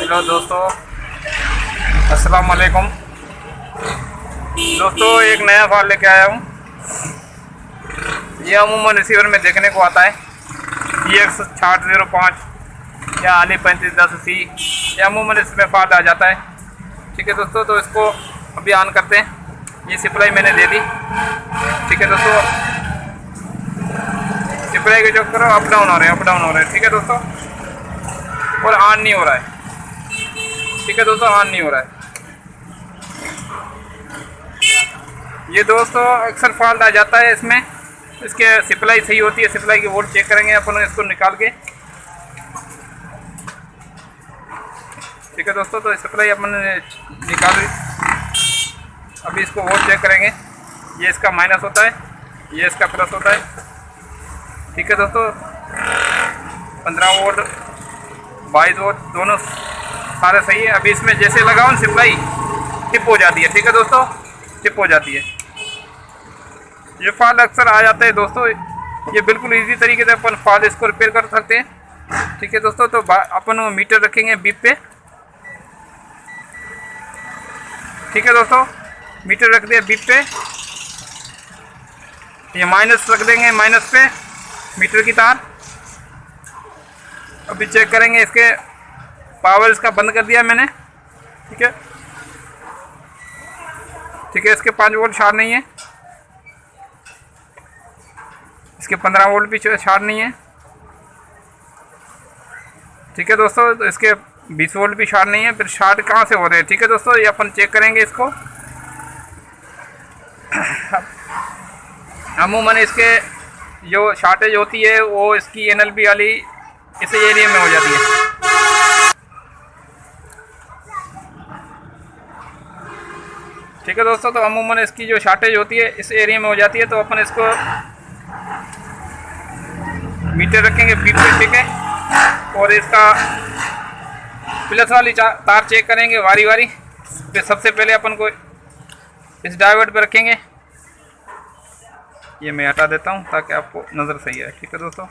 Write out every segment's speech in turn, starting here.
Hello दोस्तों, अस्सलाम वालेकुम। दोस्तों एक नया फाइल लेके आया हूँ। ये अमूमन रिसीवर में देखने को आता है EX6005 या Ali 3510C। ये अमूमन इसमें फाल्ट आ जाता है। ठीक है दोस्तों, तो इसको अभी ऑन करते हैं। ये सप्लाई मैंने दे दी। ठीक है दोस्तों, सप्लाई के चक्कर अप डाउन हो रहे हैं, अप डाउन हो रहे हैं। ठीक है दोस्तों, और ऑन नहीं हो रहा है। ठीक है दोस्तों, ऑन नहीं हो रहा है। ये दोस्तों अक्सर फॉल्ट आ जाता है इसमें। इसके सप्लाई सही होती है, सप्लाई की वोल्ट चेक करेंगे अपन इसको निकाल के। ठीक है दोस्तों, तो सप्लाई अपन निकाल, अभी इसको वोल्ट चेक करेंगे। ये इसका माइनस होता है, ये इसका प्लस होता है। ठीक है दोस्तों, 15 वोल्ट 22 वोल्ट दोनों सारे सही है। अभी इसमें जैसे लगाओ सप्लाई टिप हो जाती है। ठीक है दोस्तों, टिप हो जाती है। ये फॉल्ट अक्सर आ जाता है दोस्तों। ये बिल्कुल इजी तरीके से अपन फॉल्ट इसको रिपेयर कर सकते हैं। ठीक है दोस्तों, तो अपन मीटर रखेंगे बीप पे। ठीक है दोस्तों, मीटर रख दिया बीप पे। ये माइनस रख देंगे माइनस पे मीटर की तार। अभी चेक करेंगे इसके पावर, इसका बंद कर दिया मैंने। ठीक है, ठीक है, इसके 5 वोल्ट शॉर्ट नहीं है, इसके 15 वोल्ट भी शॉर्ट नहीं है। ठीक है दोस्तों, तो इसके 20 वोल्ट भी शॉर्ट नहीं है। फिर शॉर्ट कहाँ से हो रहे हैं? ठीक है दोस्तों, ये अपन चेक करेंगे इसको। अमूमन इसके जो शॉर्टेज होती है वो इसकी NLB वाली इस एरिया में हो जाती है। ठीक है दोस्तों, तो अमूमन इसकी जो शॉर्टेज होती है इस एरिया में हो जाती है। तो अपन इसको मीटर रखेंगे बीप पे। ठीक है, और इसका प्लस वाली तार चेक करेंगे वारी वारी। फिर सबसे पहले अपन को इस डायोड पर रखेंगे। ये मैं हटा देता हूँ ताकि आपको नज़र सही आए। ठीक है दोस्तों,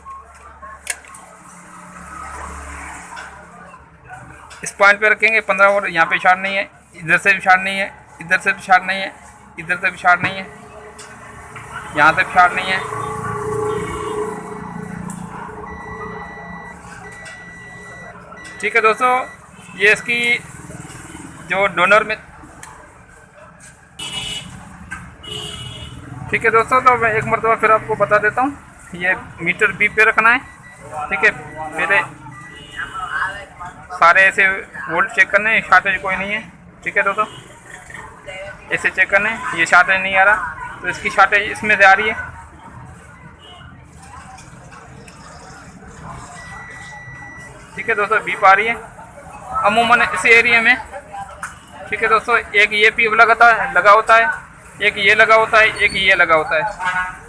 इस पॉइंट पे रखेंगे 15 वोल्ट। यहाँ पे शॉर्ट नहीं है, इधर से भी शॉर्ट नहीं है, इधर से भी शॉर्ट नहीं है, इधर से भी शॉर्ट नहीं है, यहाँ से भी शॉर्ट नहीं है। ठीक है दोस्तों, ये इसकी जो डोनर में। ठीक है दोस्तों, तो मैं एक मरतबा फिर आपको बता देता हूँ। ये मीटर बी पे रखना है। ठीक है, पहले सारे ऐसे वोल्ट चेक करने हैं, शॉर्टेज कोई नहीं है। ठीक है दोस्तों, ऐसे चेक करने हैं। ये शॉर्टेज नहीं आ रहा, तो इसकी शॉर्टेज इसमें से आ रही है। ठीक है दोस्तों, बीप आ रही है अमूमन इस एरिया में। ठीक है दोस्तों, एक ये पीप लगा होता है, एक ये लगा होता है, एक ये लगा होता है।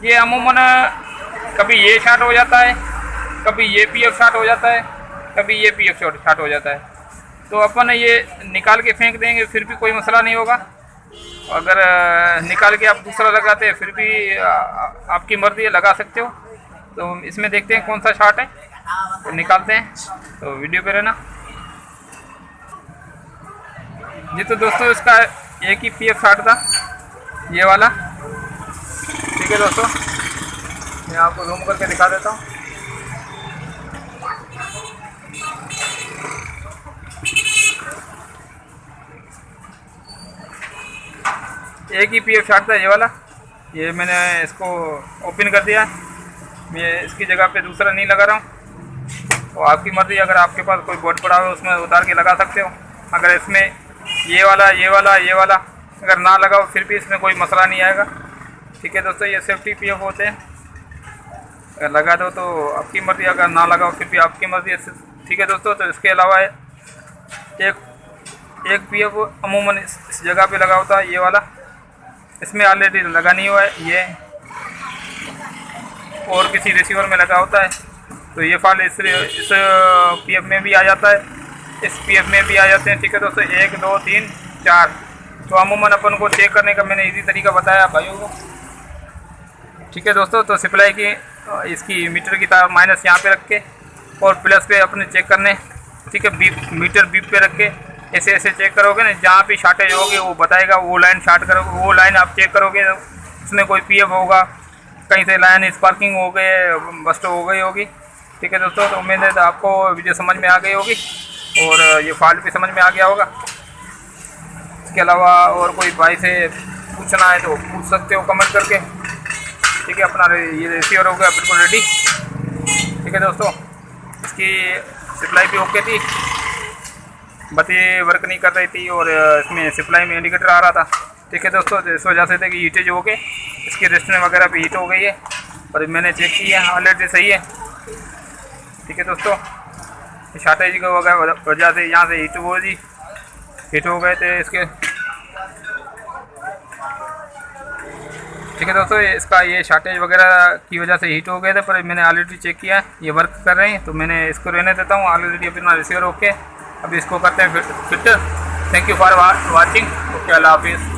ये अमूमन कभी ये शॉर्ट हो जाता है, कभी ये पीएफ शॉर्ट हो जाता है, कभी ये पीएफ शॉर्ट हो जाता है। तो अपन ये निकाल के फेंक देंगे, फिर भी कोई मसला नहीं होगा। अगर निकाल के आप दूसरा लगाते हैं फिर भी आपकी मर्जी है, लगा सकते हो। तो इसमें देखते हैं कौन सा शॉर्ट है, तो निकालते हैं। तो वीडियो पे रहना जी। तो दोस्तों इसका एक ही पीएफ शॉर्ट था, ये वाला। ठीक है दोस्तों, मैं आपको जूम करके दिखा देता हूँ। एक ही पीएफ शॉर्ट था ये वाला। ये मैंने इसको ओपन कर दिया। मैं इसकी जगह पे दूसरा नहीं लगा रहा हूँ। तो आपकी मर्ज़ी, अगर आपके पास कोई बोर्ड पड़ा हो उसमें उतार के लगा सकते हो। अगर इसमें ये वाला अगर ना लगाओ फिर भी इसमें कोई मसला नहीं आएगा। ठीक है दोस्तों, ये सेफ्टी पीएफ होते हैं। अगर लगा दो तो आपकी मर्ज़ी, अगर ना लगाओ फिर भी आपकी मर्ज़ी। ठीक है दोस्तों, तो इसके अलावा एक पीएफ अमूमन इस जगह पे लगा होता है, ये वाला। इसमें ऑलरेडी लगा नहीं हुआ है ये, और किसी रिसीवर में लगा होता है। तो ये फाइल इस पीएफ में भी आ जाता है, इस पीएफ में भी आ जाते हैं। ठीक है दोस्तों, 1 2 3 4। तो अमूमन अपन को चेक करने का मैंने इजी तरीका बताया भाइयों को। ठीक है दोस्तों, तो सप्लाई की इसकी मीटर की तार माइनस यहाँ पे रख के और प्लस पे अपने चेक करने। ठीक है। बीप मीटर बीप पे रख के ऐसे ऐसे चेक करोगे ना, जहाँ पे शॉर्टेज होगी वो बताएगा, वो लाइन शॉर्ट करोगे, वो लाइन आप चेक करोगे तो उसमें कोई पीएफ होगा, कहीं से लाइन स्पार्किंग हो गई, बस्ट हो गई होगी। ठीक है दोस्तों, तो उम्मीद है तो आपको वीडियो समझ में आ गई होगी और ये फॉल्ट भी समझ में आ गया होगा। इसके अलावा और कोई भाई से पूछना है तो पूछ सकते हो कमेंट करके। ठीक है, अपना ये रिसीवर हो गया बिल्कुल रेडी। ठीक है दोस्तों, इसकी सप्लाई भी ओके थी, बस ये वर्क नहीं कर रही थी और इसमें सप्लाई में इंडिकेटर आ रहा था। ठीक है दोस्तों, तो इस वजह से थे कि हीटेज हो गए, इसकी रेस्टन वगैरह भी हीट हो गई है और मैंने चेक किया ऑलरेडी सही है। ठीक है दोस्तों, शॉर्टेज की वजह से यहाँ से हीट हो गए थे इसके। ठीक है दोस्तों, इसका ये शॉर्टेज वगैरह की वजह से हीट हो गए थे, पर मैंने ऑलरेडी चेक किया, ये वर्क कर रहे हैं, तो मैंने इसको रहने देता हूँ। ऑलरेडी अपना रिसीवर ओके, अभी इसको करते हैं fit. Thank you for watching. Okay, Allah हाफिज़।